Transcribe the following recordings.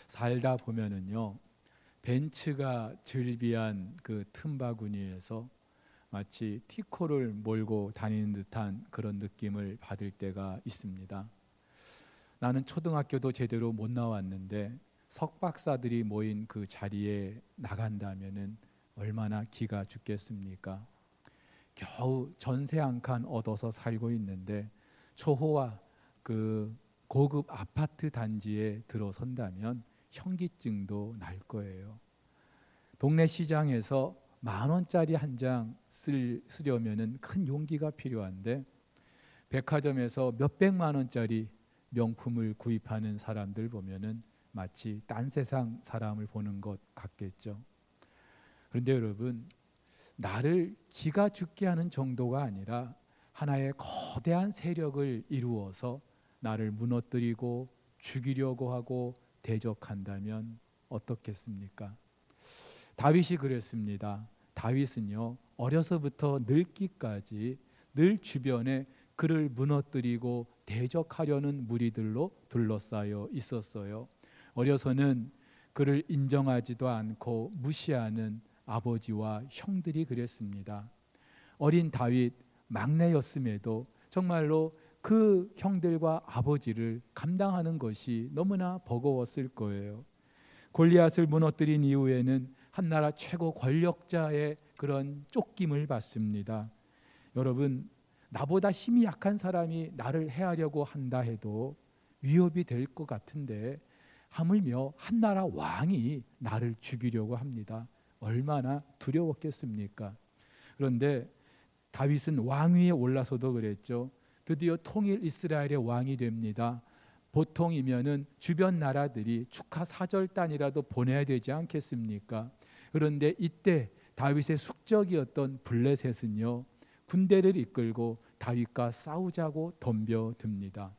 살다 보면은요, 벤츠가 즐비한 그 틈바구니에서 마치 티코를 몰고 다니는 듯한 그런 느낌을 받을 때가 있습니다. 나는 초등학교도 제대로 못 나왔는데 석박사들이 모인 그 자리에 나간다면은 얼마나 기가 죽겠습니까? 겨우 전세 한 칸 얻어서 살고 있는데 초호화 그 고급 아파트 단지에 들어선다면 현기증도 날 거예요. 동네 시장에서 10,000원짜리 한 장 쓰려면은 큰 용기가 필요한데 백화점에서 몇백만 원짜리 명품을 구입하는 사람들 보면은 마치 딴 세상 사람을 보는 것 같겠죠. 그런데 여러분, 나를 기가 죽게 하는 정도가 아니라 하나의 거대한 세력을 이루어서 나를 무너뜨리고 죽이려고 하고 대적한다면 어떻겠습니까? 다윗이 그랬습니다. 다윗은요, 어려서부터 늙기까지 늘 주변에 그를 무너뜨리고 대적하려는 무리들로 둘러싸여 있었어요. 어려서는 그를 인정하지도 않고 무시하는 아버지와 형들이 그랬습니다. 어린 다윗 막내였음에도 정말로 그 형들과 아버지를 감당하는 것이 너무나 버거웠을 거예요. 골리앗을 무너뜨린 이후에는 한나라 최고 권력자의 그런 쫓김을 받습니다. 여러분, 나보다 힘이 약한 사람이 나를 해하려고 한다 해도 위협이 될 것 같은데 하물며 한나라 왕이 나를 죽이려고 합니다. 얼마나 두려웠겠습니까? 그런데 다윗은 왕위에 올라서도 그랬죠. 드디어 통일 이스라엘의 왕이 됩니다. 보통이면은 주변 나라들이 축하 사절단이라도 보내야 되지 않겠습니까? 그런데 이때 다윗의 숙적이었던 블레셋은요, 군대를 이끌고 다윗과 싸우자고 덤벼듭니다.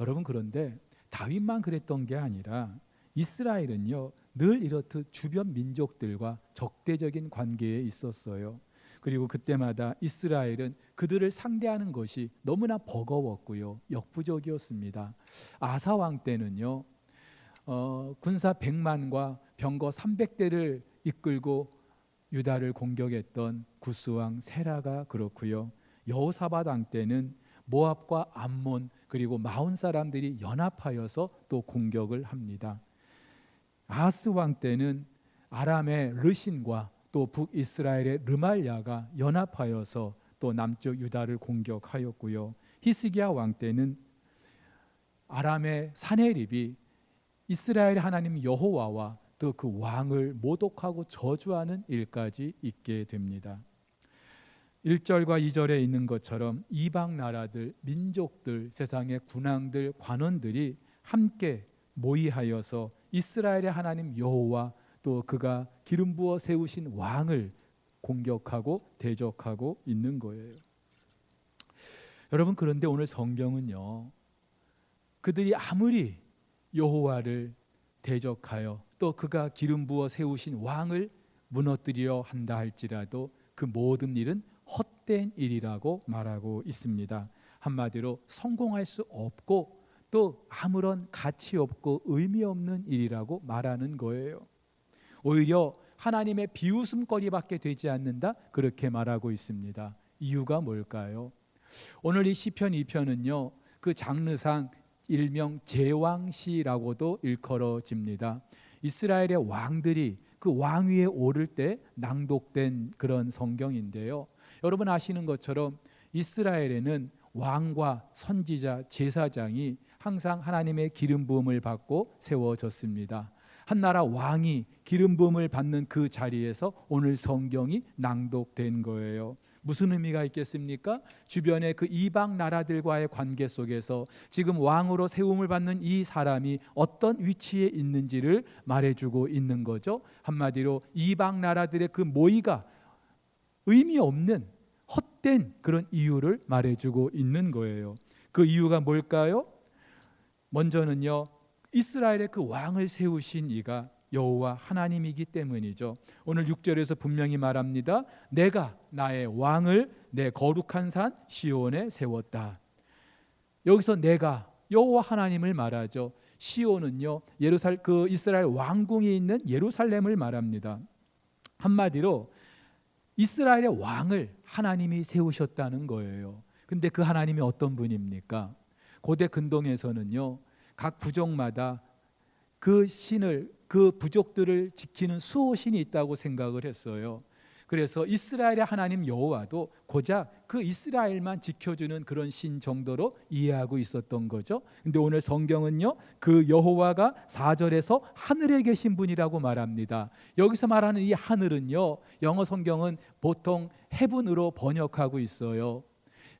여러분, 그런데 다윗만 그랬던 게 아니라 이스라엘은요, 늘 이렇듯 주변 민족들과 적대적인 관계에 있었어요. 그리고 그때마다 이스라엘은 그들을 상대하는 것이 너무나 버거웠고요, 역부족이었습니다. 아사 왕 때는요, 군사 100만과 병거 300대를 이끌고 유다를 공격했던 구스왕 세라가 그렇고요, 여호사밧 왕 때는 모압과 암몬 그리고 마온 사람들이 연합하여서 또 공격을 합니다. 아하스 왕 때는 아람의 르신과 또 북이스라엘의 르말야가 연합하여서 또 남쪽 유다를 공격하였고요, 히스기야 왕 때는 아람의 사네립이 이스라엘 하나님 여호와와 또 그 왕을 모독하고 저주하는 일까지 있게 됩니다. 1절과 2절에 있는 것처럼 이방 나라들, 민족들, 세상의 군왕들, 관원들이 함께 모의하여서 이스라엘의 하나님 여호와 또 그가 기름 부어 세우신 왕을 공격하고 대적하고 있는 거예요. 여러분, 그런데 오늘 성경은요, 그들이 아무리 여호와를 대적하여 또 그가 기름 부어 세우신 왕을 무너뜨리려 한다 할지라도 그 모든 일은 헛된 일이라고 말하고 있습니다. 한마디로 성공할 수 없고 또 아무런 가치 없고 의미 없는 일이라고 말하는 거예요. 오히려 하나님의 비웃음거리밖에 되지 않는다, 그렇게 말하고 있습니다. 이유가 뭘까요? 오늘 이 시편 2편은요, 그 장르상 일명 제왕시라고도 일컬어집니다. 이스라엘의 왕들이 그 왕위에 오를 때 낭독된 그런 성경인데요, 여러분 아시는 것처럼 이스라엘에는 왕과 선지자, 제사장이 항상 하나님의 기름 부음을 받고 세워졌습니다. 한나라 왕이 기름 부음을 받는 그 자리에서 오늘 성경이 낭독된 거예요. 무슨 의미가 있겠습니까? 주변의 그 이방 나라들과의 관계 속에서 지금 왕으로 세움을 받는 이 사람이 어떤 위치에 있는지를 말해주고 있는 거죠. 한마디로 이방 나라들의 그 모의가 의미 없는 헛된 그런 이유를 말해주고 있는 거예요. 그 이유가 뭘까요? 먼저는요, 이스라엘의 그 왕을 세우신 이가 여호와 하나님이기 때문이죠. 오늘 6절에서 분명히 말합니다. 내가 나의 왕을 내 거룩한 산 시온에 세웠다. 여기서 내가 여호와 하나님을 말하죠. 시온은요, 그 이스라엘 왕궁이 있는 예루살렘을 말합니다. 한마디로 이스라엘의 왕을 하나님이 세우셨다는 거예요. 근데 그 하나님이 어떤 분입니까? 고대 근동에서는요, 각 부족마다 그 신을, 그 부족들을 지키는 수호신이 있다고 생각을 했어요. 그래서 이스라엘의 하나님 여호와도 고작 그 이스라엘만 지켜주는 그런 신 정도로 이해하고 있었던 거죠. 근데 오늘 성경은요, 그 여호와가 4절에서 하늘에 계신 분이라고 말합니다. 여기서 말하는 이 하늘은요, 영어 성경은 보통 헤븐으로 번역하고 있어요.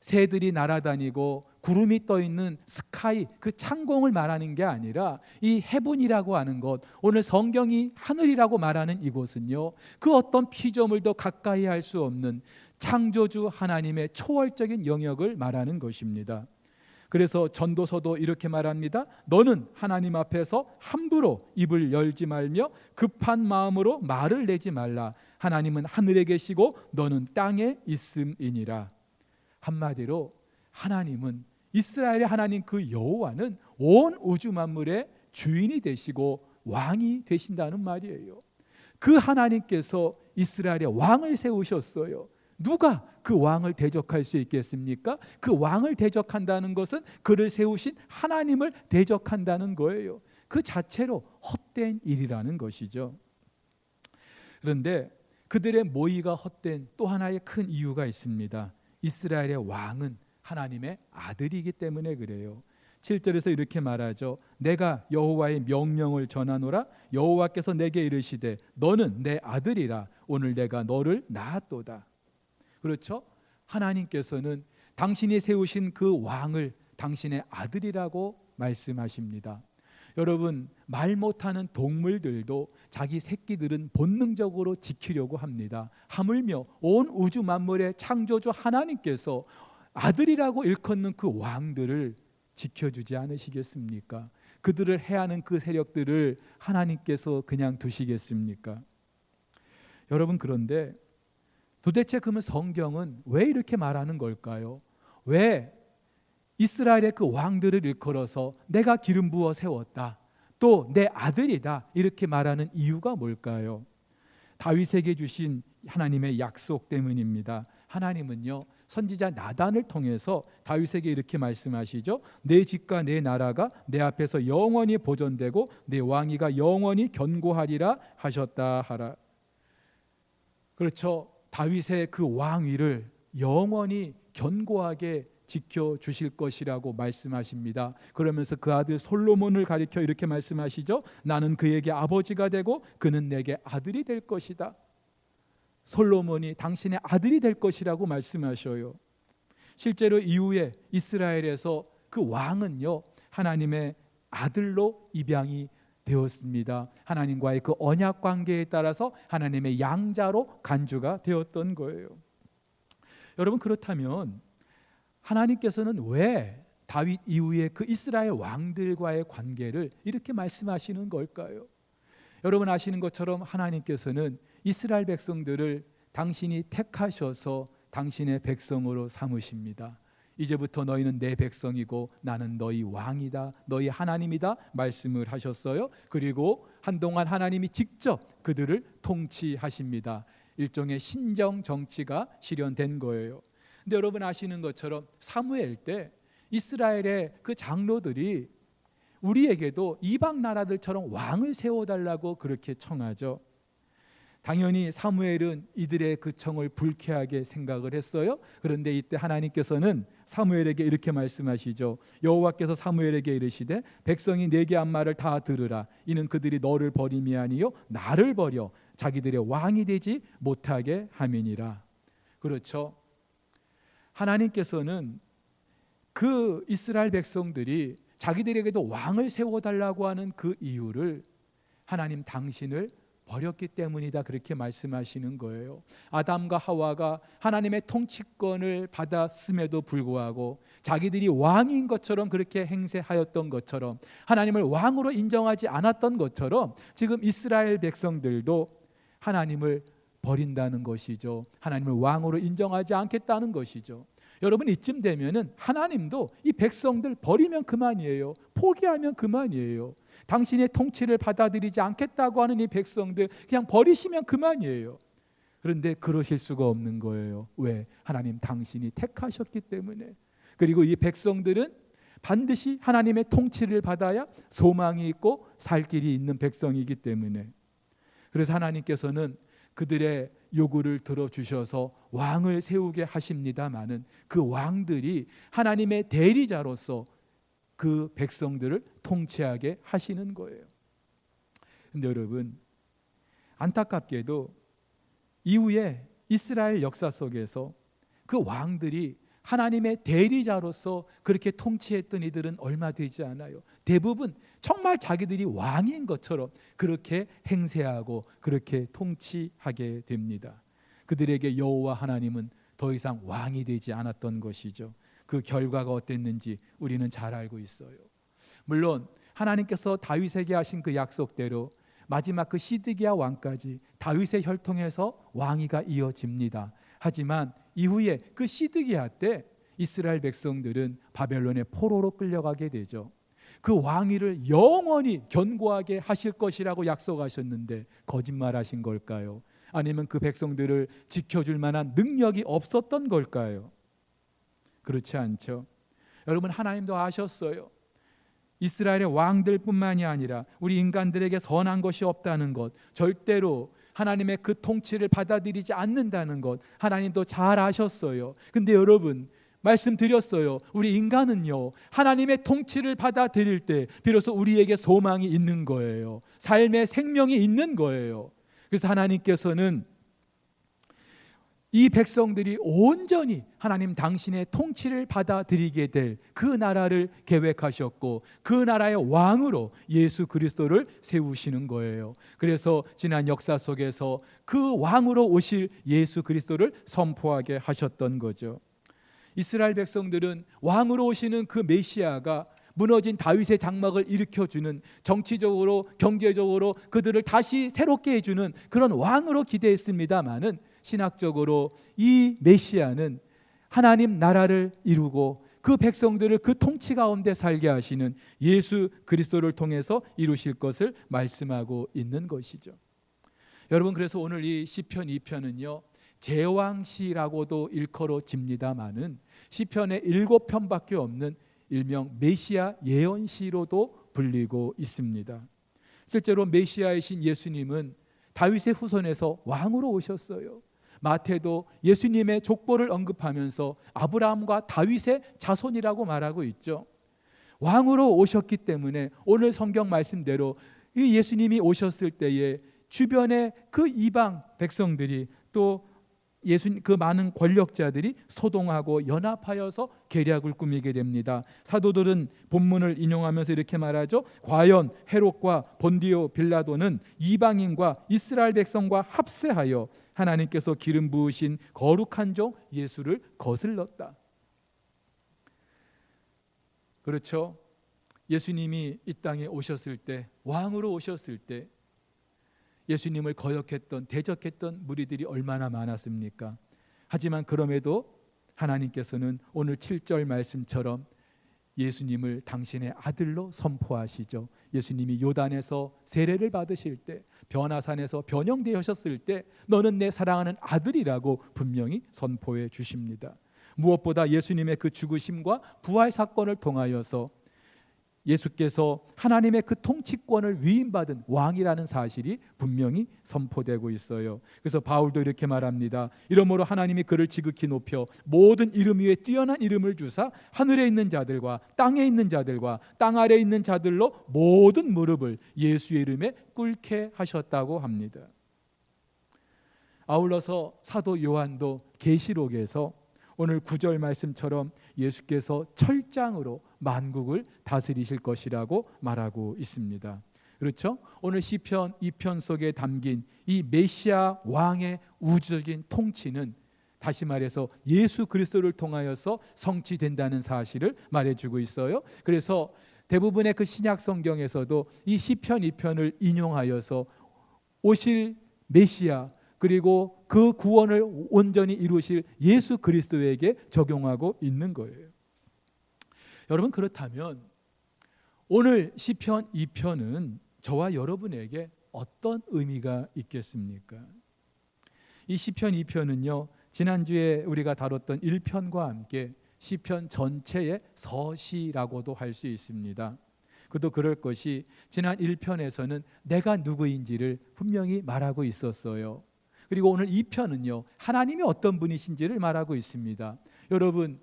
새들이 날아다니고 구름이 떠 있는 스카이, 그 창공을 말하는 게 아니라 이 헤븐이라고 하는 것, 오늘 성경이 하늘이라고 말하는 이곳은요, 그 어떤 피조물도 가까이 할 수 없는 창조주 하나님의 초월적인 영역을 말하는 것입니다. 그래서 전도서도 이렇게 말합니다. 너는 하나님 앞에서 함부로 입을 열지 말며 급한 마음으로 말을 내지 말라. 하나님은 하늘에 계시고 너는 땅에 있음이니라. 한마디로 하나님은, 이스라엘의 하나님 그 여호와는 온 우주 만물의 주인이 되시고 왕이 되신다는 말이에요. 그 하나님께서 이스라엘의 왕을 세우셨어요. 누가 그 왕을 대적할 수 있겠습니까? 그 왕을 대적한다는 것은 그를 세우신 하나님을 대적한다는 거예요. 그 자체로 헛된 일이라는 것이죠. 그런데 그들의 모의가 헛된 또 하나의 큰 이유가 있습니다. 이스라엘의 왕은 하나님의 아들이기 때문에 그래요. 7절에서 이렇게 말하죠. 내가 여호와의 명령을 전하노라. 여호와께서 내게 이르시되 너는 내 아들이라. 오늘 내가 너를 낳았도다. 그렇죠? 하나님께서는 당신이 세우신 그 왕을 당신의 아들이라고 말씀하십니다. 여러분, 말 못하는 동물들도 자기 새끼들은 본능적으로 지키려고 합니다. 하물며 온 우주 만물의 창조주 하나님께서 아들이라고 일컫는 그 왕들을 지켜주지 않으시겠습니까? 그들을 해하는 그 세력들을 하나님께서 그냥 두시겠습니까? 여러분, 그런데 도대체 그러면 성경은 왜 이렇게 말하는 걸까요? 왜 이스라엘의 그 왕들을 일컬어서 내가 기름 부어 세웠다, 또 내 아들이다, 이렇게 말하는 이유가 뭘까요? 다윗에게 주신 하나님의 약속 때문입니다. 하나님은요, 선지자 나단을 통해서 다윗에게 이렇게 말씀하시죠. 내 집과 내 나라가 내 앞에서 영원히 보존되고 내 왕위가 영원히 견고하리라 하셨다 하라. 그렇죠. 다윗의 그 왕위를 영원히 견고하게 지켜주실 것이라고 말씀하십니다. 그러면서 그 아들 솔로몬을 가리켜 이렇게 말씀하시죠. 나는 그에게 아버지가 되고 그는 내게 아들이 될 것이다. 솔로몬이 당신의 아들이 될 것이라고 말씀하셔요. 실제로 이후에 이스라엘에서 그 왕은요, 하나님의 아들로 입양이 되었습니다. 하나님과의 그 언약 관계에 따라서 하나님의 양자로 간주가 되었던 거예요. 여러분, 그렇다면 하나님께서는 왜 다윗 이후에 그 이스라엘 왕들과의 관계를 이렇게 말씀하시는 걸까요? 여러분 아시는 것처럼 하나님께서는 이스라엘 백성들을 당신이 택하셔서 당신의 백성으로 삼으십니다. 이제부터 너희는 내 백성이고 나는 너희 왕이다, 너희 하나님이다 말씀을 하셨어요. 그리고 한동안 하나님이 직접 그들을 통치하십니다. 일종의 신정 정치가 실현된 거예요. 근데 여러분 아시는 것처럼 사무엘 때 이스라엘의 그 장로들이 우리에게도 이방 나라들처럼 왕을 세워달라고 그렇게 청하죠. 당연히 사무엘은 이들의 그 청을 불쾌하게 생각을 했어요. 그런데 이때 하나님께서는 사무엘에게 이렇게 말씀하시죠. 여호와께서 사무엘에게 이르시되 백성이 내게 한 말을 다 들으라. 이는 그들이 너를 버림이 아니요 나를 버려 자기들의 왕이 되지 못하게 함이니라. 그렇죠. 하나님께서는 그 이스라엘 백성들이 자기들에게도 왕을 세워달라고 하는 그 이유를 하나님 당신을 버렸기 때문이다, 그렇게 말씀하시는 거예요. 아담과 하와가 하나님의 통치권을 받았음에도 불구하고 자기들이 왕인 것처럼 그렇게 행세하였던 것처럼, 하나님을 왕으로 인정하지 않았던 것처럼 지금 이스라엘 백성들도 하나님을 버린다는 것이죠. 하나님을 왕으로 인정하지 않겠다는 것이죠. 여러분 이쯤 되면은 하나님도 이 백성들 버리면 그만이에요. 포기하면 그만이에요. 당신의 통치를 받아들이지 않겠다고 하는 이 백성들 그냥 버리시면 그만이에요. 그런데 그러실 수가 없는 거예요. 왜? 하나님 당신이 택하셨기 때문에. 그리고 이 백성들은 반드시 하나님의 통치를 받아야 소망이 있고 살 길이 있는 백성이기 때문에. 그래서 하나님께서는 그들의 요구를 들어주셔서 왕을 세우게 하십니다마는 그 왕들이 하나님의 대리자로서 그 백성들을 통치하게 하시는 거예요. 근데 여러분, 안타깝게도 이후에 이스라엘 역사 속에서 그 왕들이 하나님의 대리자로서 그렇게 통치했던 이들은 얼마 되지 않아요. 대부분 정말 자기들이 왕인 것처럼 그렇게 행세하고 그렇게 통치하게 됩니다. 그들에게 여호와 하나님은 더 이상 왕이 되지 않았던 것이죠. 그 결과가 어땠는지 우리는 잘 알고 있어요. 물론 하나님께서 다윗에게 하신 그 약속대로 마지막 그 시드기야 왕까지 다윗의 혈통에서 왕위가 이어집니다. 하지만 이후에 그 시드기야 때 이스라엘 백성들은 바벨론의 포로로 끌려가게 되죠. 그 왕위를 영원히 견고하게 하실 것이라고 약속하셨는데 거짓말하신 걸까요? 아니면 그 백성들을 지켜줄 만한 능력이 없었던 걸까요? 그렇지 않죠. 여러분, 하나님도 아셨어요. 이스라엘의 왕들뿐만이 아니라 우리 인간들에게 선한 것이 없다는 것, 절대로 하나님의 그 통치를 받아들이지 않는다는 것 하나님도 잘 아셨어요. 근데 여러분, 말씀드렸어요. 우리 인간은요, 하나님의 통치를 받아들일 때 비로소 우리에게 소망이 있는 거예요. 삶의 생명이 있는 거예요. 그래서 하나님께서는 이 백성들이 온전히 하나님 당신의 통치를 받아들이게 될 그 나라를 계획하셨고 그 나라의 왕으로 예수 그리스도를 세우시는 거예요. 그래서 지난 역사 속에서 그 왕으로 오실 예수 그리스도를 선포하게 하셨던 거죠. 이스라엘 백성들은 왕으로 오시는 그 메시아가 무너진 다윗의 장막을 일으켜주는, 정치적으로 경제적으로 그들을 다시 새롭게 해주는 그런 왕으로 기대했습니다마는 신학적으로 이 메시아는 하나님 나라를 이루고 그 백성들을 그 통치 가운데 살게 하시는 예수 그리스도를 통해서 이루실 것을 말씀하고 있는 것이죠. 여러분, 그래서 오늘 이 시편 2편은요 제왕시라고도 일컬어집니다마는 시편의 7편밖에 없는 일명 메시아 예언시로도 불리고 있습니다. 실제로 메시아이신 예수님은 다윗의 후손에서 왕으로 오셨어요. 마태도 예수님의 족보를 언급하면서 아브라함과 다윗의 자손이라고 말하고 있죠. 왕으로 오셨기 때문에 오늘 성경 말씀대로 이 예수님이 오셨을 때에 주변의 그 이방 백성들이 또 그 많은 권력자들이 소동하고 연합하여서 계략을 꾸미게 됩니다. 사도들은 본문을 인용하면서 이렇게 말하죠. 과연 헤롯과 본디오 빌라도는 이방인과 이스라엘 백성과 합세하여 하나님께서 기름 부으신 거룩한 종 예수를 거슬렀다. 그렇죠. 예수님이 이 땅에 오셨을 때, 왕으로 오셨을 때 예수님을 거역했던, 대적했던 무리들이 얼마나 많았습니까? 하지만 그럼에도 하나님께서는 오늘 7절 말씀처럼 예수님을 당신의 아들로 선포하시죠. 예수님이 요단에서 세례를 받으실 때, 변화산에서 변형되셨을 때 너는 내 사랑하는 아들이라고 분명히 선포해 주십니다. 무엇보다 예수님의 그 죽으심과 부활 사건을 통하여서 예수께서 하나님의 그 통치권을 위임받은 왕이라는 사실이 분명히 선포되고 있어요. 그래서 바울도 이렇게 말합니다. 이러므로 하나님이 그를 지극히 높여 모든 이름 위에 뛰어난 이름을 주사 하늘에 있는 자들과 땅에 있는 자들과 땅 아래에 있는 자들로 모든 무릎을 예수의 이름에 꿇게 하셨다고 합니다. 아울러서 사도 요한도 계시록에서 오늘 9절 말씀처럼 예수께서 철장으로 만국을 다스리실 것이라고 말하고 있습니다. 그렇죠? 오늘 시편 2편 속에 담긴 이 메시아 왕의 우주적인 통치는 다시 말해서 예수 그리스도를 통하여서 성취된다는 사실을 말해주고 있어요. 그래서 대부분의 그 신약 성경에서도 이 시편 2편을 인용하여서 오실 메시아 그리고 그 구원을 온전히 이루실 예수 그리스도에게 적용하고 있는 거예요. 여러분, 그렇다면 오늘 시편 2편은 저와 여러분에게 어떤 의미가 있겠습니까? 이 시편 2편은요, 지난주에 우리가 다뤘던 1편과 함께 시편 전체의 서시라고도 할 수 있습니다. 그도 그럴 것이 지난 1편에서는 내가 누구인지를 분명히 말하고 있었어요. 그리고 오늘 2편은요, 하나님이 어떤 분이신지를 말하고 있습니다. 여러분,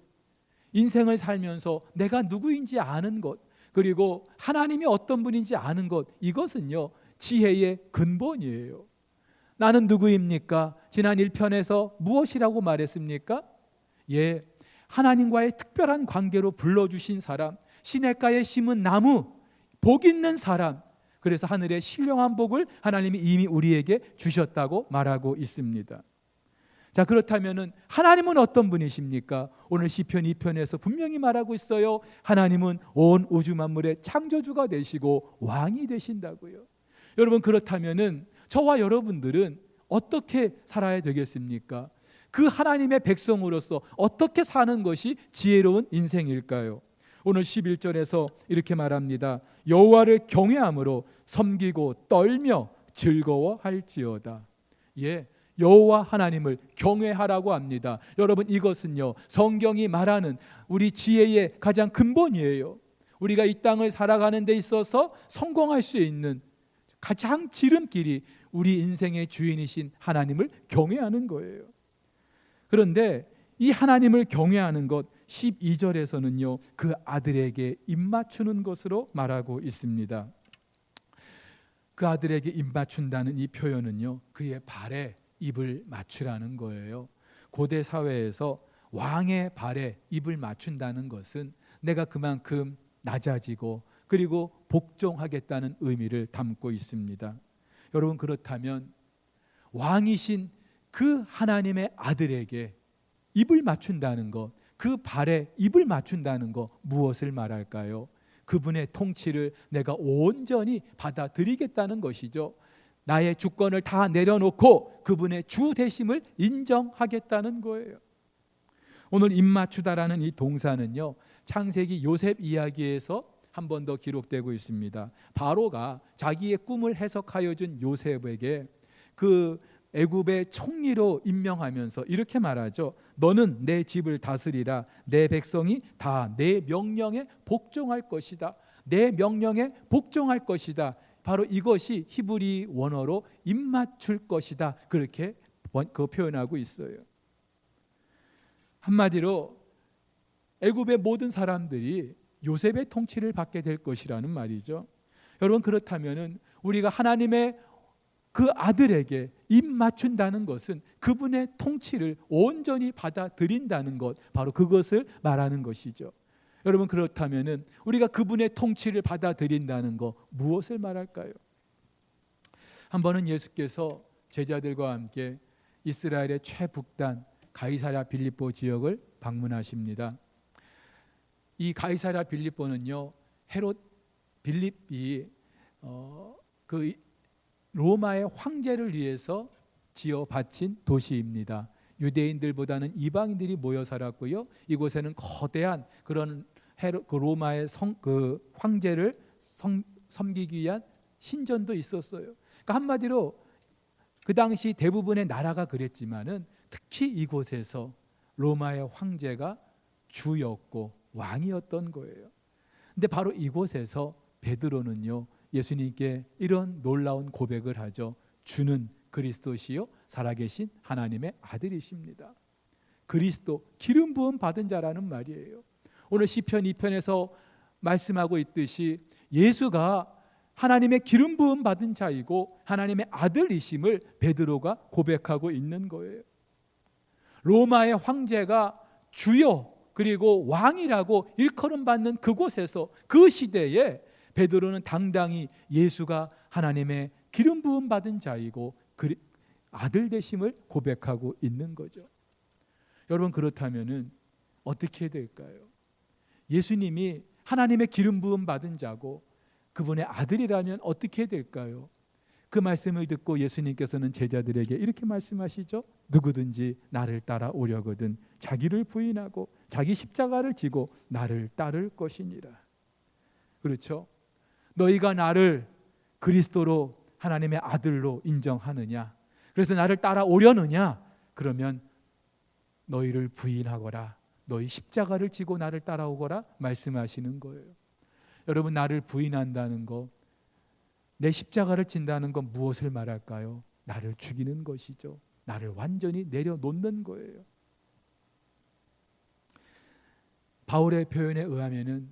인생을 살면서 내가 누구인지 아는 것, 그리고 하나님이 어떤 분인지 아는 것, 이것은요 지혜의 근본이에요. 나는 누구입니까? 지난 1편에서 무엇이라고 말했습니까? 예, 하나님과의 특별한 관계로 불러주신 사람, 시냇가에 심은 나무, 복 있는 사람, 그래서 하늘의 신령한 복을 하나님이 이미 우리에게 주셨다고 말하고 있습니다. 자, 그렇다면은 하나님은 어떤 분이십니까? 오늘 시편 2편에서 분명히 말하고 있어요. 하나님은 온 우주 만물의 창조주가 되시고 왕이 되신다고요. 여러분, 그렇다면은 저와 여러분들은 어떻게 살아야 되겠습니까? 그 하나님의 백성으로서 어떻게 사는 것이 지혜로운 인생일까요? 오늘 11절에서 이렇게 말합니다. 여호와를 경외함으로 섬기고 떨며 즐거워할지어다. 예, 여호와 하나님을 경외하라고 합니다. 여러분, 이것은요 성경이 말하는 우리 지혜의 가장 근본이에요. 우리가 이 땅을 살아가는 데 있어서 성공할 수 있는 가장 지름길이 우리 인생의 주인이신 하나님을 경외하는 거예요. 그런데 이 하나님을 경외하는 것 12절에서는요 그 아들에게 입맞추는 것으로 말하고 있습니다. 그 아들에게 입맞춘다는 이 표현은요 그의 발에 입을 맞추라는 거예요. 고대 사회에서 왕의 발에 입을 맞춘다는 것은 내가 그만큼 낮아지고 그리고 복종하겠다는 의미를 담고 있습니다. 여러분, 그렇다면 왕이신 그 하나님의 아들에게 입을 맞춘다는 것, 그 발에 입을 맞춘다는 것, 무엇을 말할까요? 그분의 통치를 내가 온전히 받아들이겠다는 것이죠. 나의 주권을 다 내려놓고 그분의 주 되심을 인정하겠다는 거예요. 오늘 입맞추다라는 이 동사는요 창세기 요셉 이야기에서 한 번 더 기록되고 있습니다. 바로가 자기의 꿈을 해석하여 준 요셉에게 그 애굽의 총리로 임명하면서 이렇게 말하죠. 너는 내 집을 다스리라. 내 백성이 다 내 명령에 복종할 것이다. 내 명령에 복종할 것이다. 바로 이것이 히브리 원어로 입맞출 것이다. 그렇게 표현하고 있어요. 한마디로 애굽의 모든 사람들이 요셉의 통치를 받게 될 것이라는 말이죠. 여러분, 그렇다면은 우리가 하나님의 그 아들에게 입 맞춘다는 것은 그분의 통치를 온전히 받아들인다는 것, 바로 그것을 말하는 것이죠. 여러분, 그렇다면은 우리가 그분의 통치를 받아들인다는 것, 무엇을 말할까요? 한 번은 예수께서 제자들과 함께 이스라엘의 최북단 가이사랴 빌립보 지역을 방문하십니다. 이 가이사랴 빌립보는요 헤롯 빌립이 그 로마의 황제를 위해서 지어 바친 도시입니다. 유대인들보다는 이방인들이 모여 살았고요. 이곳에는 거대한 그런 그 로마의 그 황제를 섬기기 위한 신전도 있었어요. 그러니까 한마디로 그 당시 대부분의 나라가 그랬지만은 특히 이곳에서 로마의 황제가 주였고 왕이었던 거예요. 근데 바로 이곳에서 베드로는요 예수님께 이런 놀라운 고백을 하죠. 주는 그리스도시요 살아계신 하나님의 아들이십니다. 그리스도, 기름 부음 받은 자라는 말이에요. 오늘 시편 2편에서 말씀하고 있듯이 예수가 하나님의 기름 부음 받은 자이고 하나님의 아들이심을 베드로가 고백하고 있는 거예요. 로마의 황제가 주요 그리고 왕이라고 일컬음 받는 그곳에서, 그 시대에 베드로는 당당히 예수가 하나님의 기름 부음 받은 자이고 아들 되심을 고백하고 있는 거죠. 여러분, 그렇다면은 어떻게 될까요? 예수님이 하나님의 기름 부음 받은 자고 그분의 아들이라면 어떻게 될까요? 그 말씀을 듣고 예수님께서는 제자들에게 이렇게 말씀하시죠. 누구든지 나를 따라오려거든 자기를 부인하고 자기 십자가를 지고 나를 따를 것이니라. 그렇죠? 너희가 나를 그리스도로 하나님의 아들로 인정하느냐, 그래서 나를 따라오려느냐, 그러면 너희를 부인하거라, 너희 십자가를 지고 나를 따라오거라 말씀하시는 거예요. 여러분, 나를 부인한다는 거, 내 십자가를 진다는 건 무엇을 말할까요? 나를 죽이는 것이죠. 나를 완전히 내려놓는 거예요. 바울의 표현에 의하면은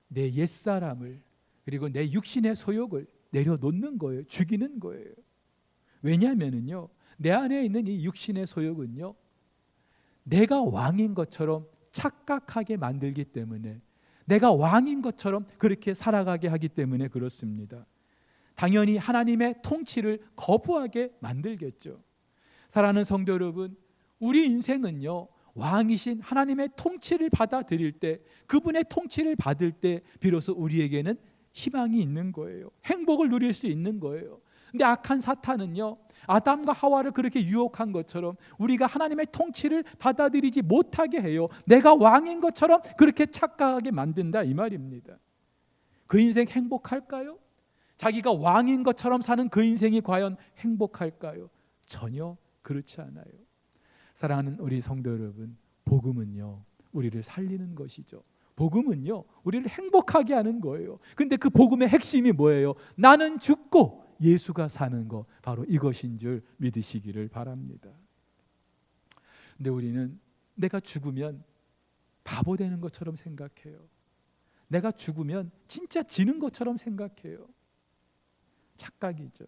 내 옛사람을, 그리고 내 육신의 소욕을 내려놓는 거예요. 죽이는 거예요. 왜냐하면은요, 내 안에 있는 이 육신의 소욕은요, 내가 왕인 것처럼 착각하게 만들기 때문에, 내가 왕인 것처럼 그렇게 살아가게 하기 때문에 그렇습니다. 당연히 하나님의 통치를 거부하게 만들겠죠. 사랑하는 성도 여러분, 우리 인생은요, 왕이신 하나님의 통치를 받아들일 때, 그분의 통치를 받을 때 비로소 우리에게는 희망이 있는 거예요. 행복을 누릴 수 있는 거예요. 근데 악한 사탄은요, 아담과 하와를 그렇게 유혹한 것처럼 우리가 하나님의 통치를 받아들이지 못하게 해요. 내가 왕인 것처럼 그렇게 착각하게 만든다, 이 말입니다. 그 인생 행복할까요? 자기가 왕인 것처럼 사는 그 인생이 과연 행복할까요? 전혀 그렇지 않아요. 사랑하는 우리 성도 여러분, 복음은요, 우리를 살리는 것이죠. 복음은요, 우리를 행복하게 하는 거예요. 근데 그 복음의 핵심이 뭐예요? 나는 죽고 예수가 사는 것, 바로 이것인 줄 믿으시기를 바랍니다. 근데 우리는 내가 죽으면 바보 되는 것처럼 생각해요. 내가 죽으면 진짜 지는 것처럼 생각해요. 착각이죠.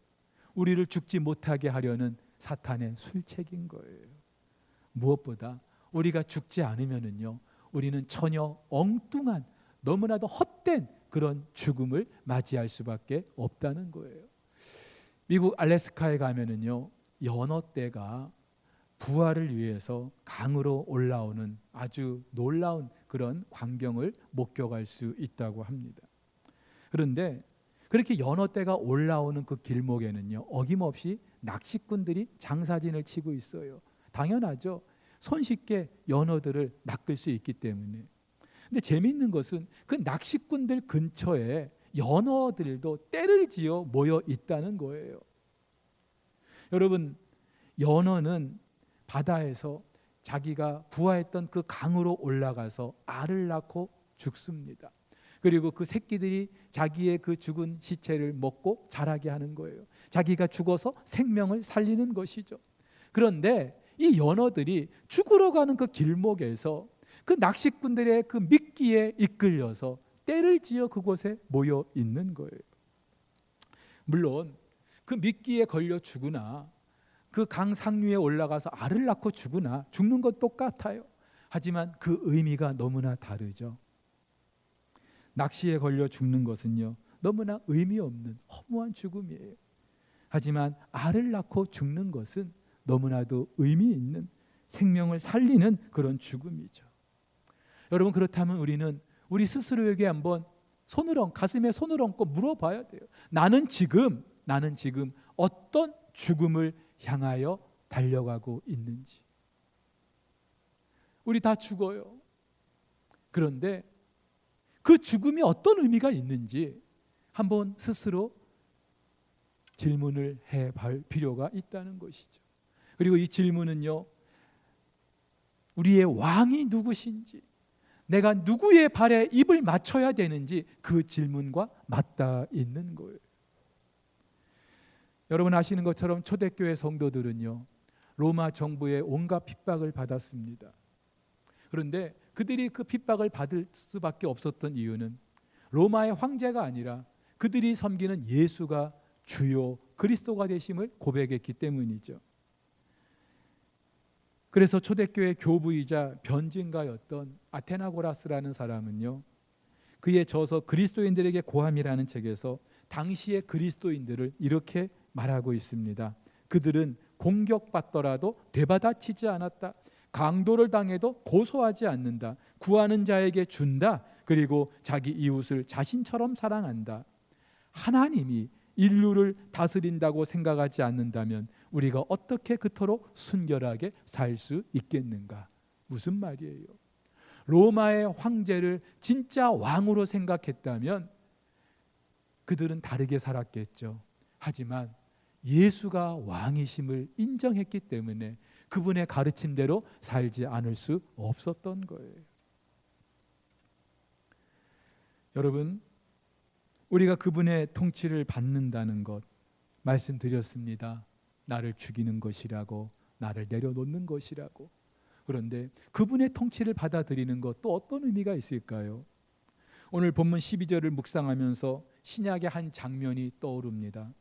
우리를 죽지 못하게 하려는 사탄의 술책인 거예요. 무엇보다 우리가 죽지 않으면은요, 우리는 전혀 엉뚱한, 너무나도 헛된 그런 죽음을 맞이할 수밖에 없다는 거예요. 미국 알래스카에 가면은요, 연어떼가 부활을 위해서 강으로 올라오는 아주 놀라운 그런 광경을 목격할 수 있다고 합니다. 그런데 그렇게 연어떼가 올라오는 그 길목에는요, 어김없이 낚시꾼들이 장사진을 치고 있어요. 당연하죠. 손쉽게 연어들을 낚을 수 있기 때문에. 근데 재미있는 것은 그 낚시꾼들 근처에 연어들도 떼를 지어 모여 있다는 거예요. 여러분, 연어는 바다에서 자기가 부화했던 그 강으로 올라가서 알을 낳고 죽습니다. 그리고 그 새끼들이 자기의 그 죽은 시체를 먹고 자라게 하는 거예요. 자기가 죽어서 생명을 살리는 것이죠. 그런데 이 연어들이 죽으러 가는 그 길목에서 그 낚시꾼들의 그 미끼에 이끌려서 떼를 지어 그곳에 모여 있는 거예요. 물론 그 미끼에 걸려 죽으나, 그 강 상류에 올라가서 알을 낳고 죽으나, 죽는 건 똑같아요. 하지만 그 의미가 너무나 다르죠. 낚시에 걸려 죽는 것은요, 너무나 의미 없는 허무한 죽음이에요. 하지만 알을 낳고 죽는 것은 너무나도 의미 있는, 생명을 살리는 그런 죽음이죠. 여러분, 그렇다면 우리는 우리 스스로에게 한번 가슴에 손을 얹고 물어봐야 돼요. 나는 지금 어떤 죽음을 향하여 달려가고 있는지. 우리 다 죽어요. 그런데 그 죽음이 어떤 의미가 있는지 한번 스스로 질문을 해볼 필요가 있다는 것이죠. 그리고 이 질문은요, 우리의 왕이 누구신지, 내가 누구의 발에 입을 맞춰야 되는지, 그 질문과 맞닿아 있는 거예요. 여러분 아시는 것처럼 초대교회 성도들은요, 로마 정부의 온갖 핍박을 받았습니다. 그런데 그들이 그 핍박을 받을 수밖에 없었던 이유는 로마의 황제가 아니라 그들이 섬기는 예수가 주요 그리스도가 되심을 고백했기 때문이죠. 그래서 초대교회 교부이자 변증가였던 아테나고라스라는 사람은요, 그의 저서 그리스도인들에게 고함이라는 책에서 당시의 그리스도인들을 이렇게 말하고 있습니다. 그들은 공격받더라도 되받아치지 않았다. 강도를 당해도 고소하지 않는다. 구하는 자에게 준다. 그리고 자기 이웃을 자신처럼 사랑한다. 하나님이 인류를 다스린다고 생각하지 않는다면 우리가 어떻게 그토록 순결하게 살 수 있겠는가? 무슨 말이에요? 로마의 황제를 진짜 왕으로 생각했다면 그들은 다르게 살았겠죠. 하지만 예수가 왕이심을 인정했기 때문에 그분의 가르침대로 살지 않을 수 없었던 거예요. 여러분, 우리가 그분의 통치를 받는다는 것 말씀드렸습니다. 나를 죽이는 것이라고, 나를 내려놓는 것이라고. 그런데 그분의 통치를 받아들이는 것 또 어떤 의미가 있을까요? 오늘 본문 12절을 묵상하면서 신약의 한 장면이 떠오릅니다.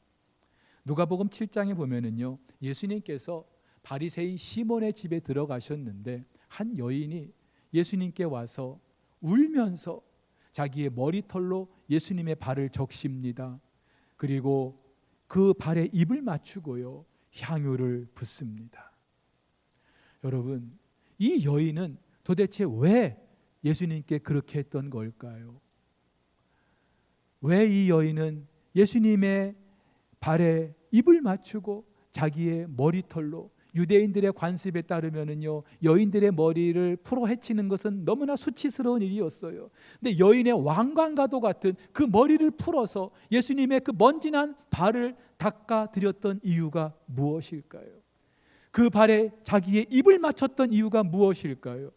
누가복음 7장에 보면은요, 예수님께서 바리새인 시몬의 집에 들어가셨는데 한 여인이 예수님께 와서 울면서 자기의 머리털로 예수님의 발을 적십니다. 그리고 그 발에 입을 맞추고요, 향유를 붓습니다. 여러분, 이 여인은 도대체 왜 예수님께 그렇게 했던 걸까요? 왜 이 여인은 예수님의 발에 입을 맞추고 자기의 머리털로, 유대인들의 관습에 따르면은요, 여인들의 머리를 풀어 헤치는 것은 너무나 수치스러운 일이었어요. 근데 여인의 왕관과도 같은 그 머리를 풀어서 예수님의 그 먼지난 발을 닦아 드렸던 이유가 무엇일까요? 그 발에 자기의 입을 맞췄던 이유가 무엇일까요?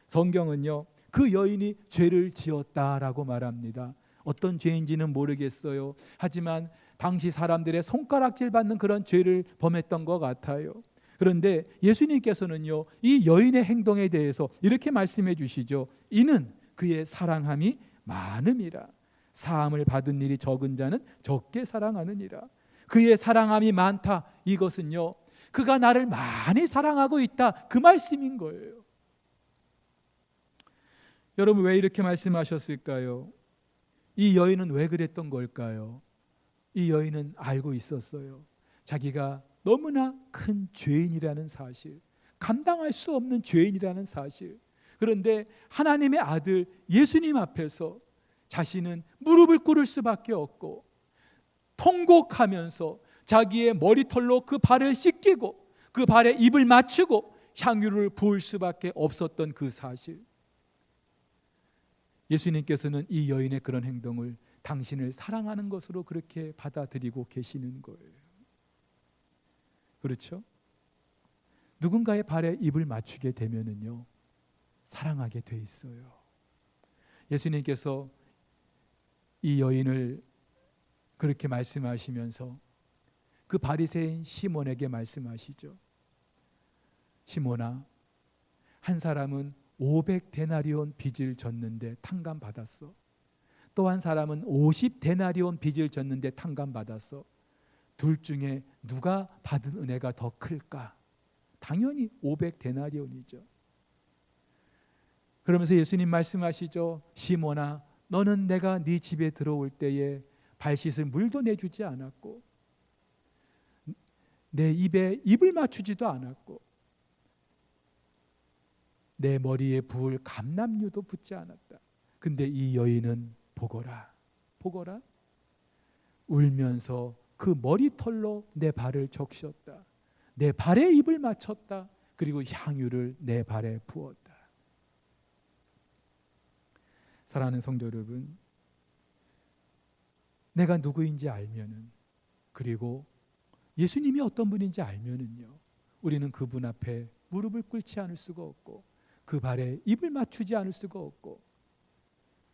성경은요, 그 여인이 죄를 지었다라고 말합니다. 어떤 죄인지는 모르겠어요. 하지만 당시 사람들의 손가락질 받는 그런 죄를 범했던 것 같아요. 그런데 예수님께서는요, 이 여인의 행동에 대해서 이렇게 말씀해 주시죠. 이는 그의 사랑함이 많음이라. 사함을 받은 일이 적은 자는 적게 사랑하느니라. 그의 사랑함이 많다. 이것은요, 그가 나를 많이 사랑하고 있다, 그 말씀인 거예요. 여러분, 왜 이렇게 말씀하셨을까요? 이 여인은 왜 그랬던 걸까요? 이 여인은 알고 있었어요. 자기가 너무나 큰 죄인이라는 사실, 감당할 수 없는 죄인이라는 사실. 그런데 하나님의 아들 예수님 앞에서 자신은 무릎을 꿇을 수밖에 없고, 통곡하면서 자기의 머리털로 그 발을 씻기고 그 발에 입을 맞추고 향유를 부을 수밖에 없었던 그 사실. 예수님께서는 이 여인의 그런 행동을 당신을 사랑하는 것으로 그렇게 받아들이고 계시는 거예요. 그렇죠? 누군가의 발에 입을 맞추게 되면은요, 사랑하게 돼 있어요. 예수님께서 이 여인을 그렇게 말씀하시면서 그 바리새인 시몬에게 말씀하시죠. 시몬아, 한 사람은 500데나리온 빚을 졌는데 탕감받았어. 또 한 사람은 50데나리온 빚을 졌는데 탕감받았어. 둘 중에 누가 받은 은혜가 더 클까? 당연히 500데나리온이죠. 그러면서 예수님 말씀하시죠. 시몬아, 너는 내가 네 집에 들어올 때에 발 씻을 물도 내주지 않았고, 내 입에 입을 맞추지도 않았고, 내 머리에 부을 감람유도 붓지 않았다. 근데 이 여인은 보거라, 보거라, 울면서 그 머리털로 내 발을 적셨다. 내 발에 입을 맞췄다. 그리고 향유를 내 발에 부었다. 사랑하는 성도 여러분, 내가 누구인지 알면은, 그리고 예수님이 어떤 분인지 알면은요, 우리는 그분 앞에 무릎을 꿇지 않을 수가 없고, 그 발에 입을 맞추지 않을 수가 없고,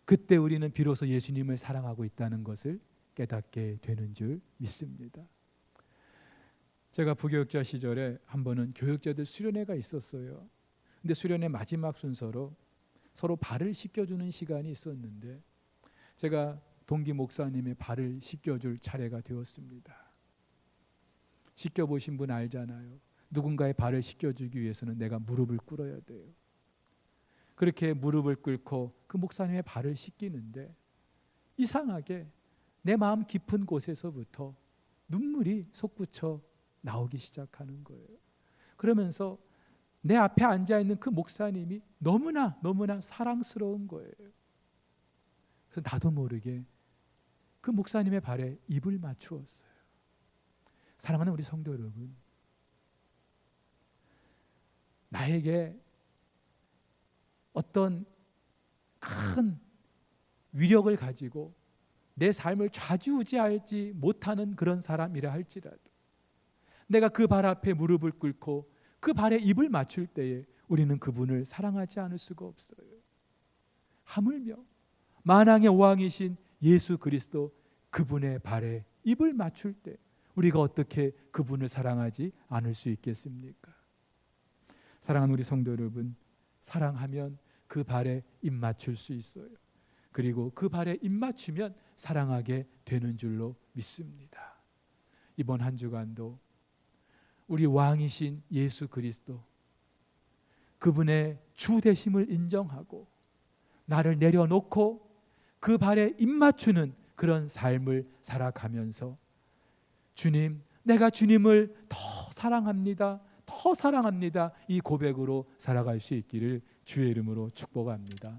그때 우리는 비로소 예수님을 사랑하고 있다는 것을 깨닫게 되는 줄 믿습니다. 제가 부교육자 시절에 한 번은 교육자들 수련회가 있었어요. 근데 수련회 마지막 순서로 서로 발을 씻겨주는 시간이 있었는데, 제가 동기 목사님의 발을 씻겨줄 차례가 되었습니다. 씻겨보신 분 알잖아요. 누군가의 발을 씻겨주기 위해서는 내가 무릎을 꿇어야 돼요. 그렇게 무릎을 꿇고 그 목사님의 발을 씻기는데, 이상하게 내 마음 깊은 곳에서부터 눈물이 솟구쳐 나오기 시작하는 거예요. 그러면서 내 앞에 앉아있는 그 목사님이 너무나 사랑스러운 거예요. 그래서 나도 모르게 그 목사님의 발에 입을 맞추었어요. 사랑하는 우리 성도 여러분, 나에게 어떤 큰 위력을 가지고 내 삶을 좌지우지하지 못하는 그런 사람이라 할지라도 내가 그 발 앞에 무릎을 꿇고 그 발에 입을 맞출 때에 우리는 그분을 사랑하지 않을 수가 없어요. 하물며 만왕의 왕이신 예수 그리스도 그분의 발에 입을 맞출 때 우리가 어떻게 그분을 사랑하지 않을 수 있겠습니까? 사랑하는 우리 성도 여러분, 사랑하면 그 발에 입 맞출 수 있어요. 그리고 그 발에 입 맞추면 사랑하게 되는 줄로 믿습니다. 이번 한 주간도 우리 왕이신 예수 그리스도 그분의 주 되심을 인정하고 나를 내려놓고 그 발에 입 맞추는 그런 삶을 살아가면서 주님, 내가 주님을 더 사랑합니다. 더 사랑합니다. 이 고백으로 살아갈 수 있기를 주의 이름으로 축복합니다.